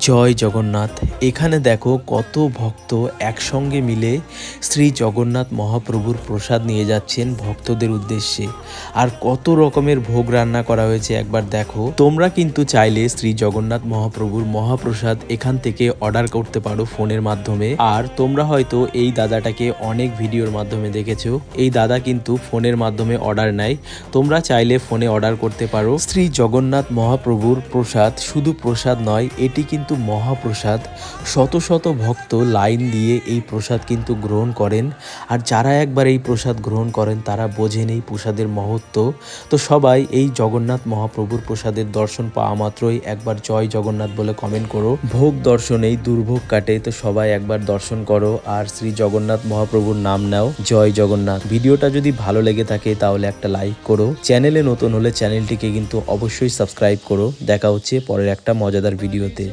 জয় জগন্নাথ। এখানে দেখো কত ভক্ত একসঙ্গে মিলে শ্রী জগন্নাথ মহাপ্রভুর প্রসাদ নিয়ে যাচ্ছেন ভক্তদের উদ্দেশ্যে। আর কত রকমের ভোগ রান্না করা হয়েছে একবার দেখো। তোমরা কিন্তু চাইলে শ্রী জগন্নাথ মহাপ্রভুর মহাপ্রসাদ এখান থেকে অর্ডার করতে পারো ফোনের মাধ্যমে। আর তোমরা হয়তো এই দাদাটাকে অনেক ভিডিওর মাধ্যমে দেখেছো। এই দাদা কিন্তু ফোনের মাধ্যমে অর্ডার নেয়। তোমরা চাইলে ফোনে অর্ডার করতে পারো। শ্রী জগন্নাথ মহাপ্রভুর প্রসাদ শুধু প্রসাদ নয়, এটি কিন্তু মহাপ্রসাদ। শত শত ভক্ত লাইন দিয়ে এই প্রসাদ কিন্তু গ্রহণ করেন। আর যারা একবার এই প্রসাদ গ্রহণ করেন তারা বোঝেন এই প্রসাদের মহত্ব। তো সবাই এই জগন্নাথ মহাপ্রভুর প্রসাদের দর্শন পাওয়া মাত্রই একবার জয় জগন্নাথ বলে কমেন্ট করো। ভোগ দর্শনেই দুর্ভোগ কাটে, তো সবাই একবার দর্শন করো আর শ্রী জগন্নাথ মহাপ্রভুর নাম নাও। জয় জগন্নাথ। ভিডিওটা যদি ভালো লেগে থাকে তাহলে একটা লাইক করো। চ্যানেলে নতুন হলে চ্যানেলটিকে কিন্তু অবশ্যই সাবস্ক্রাইব করো। দেখা হচ্ছে পরের একটা মজাদার ভিডিওতে।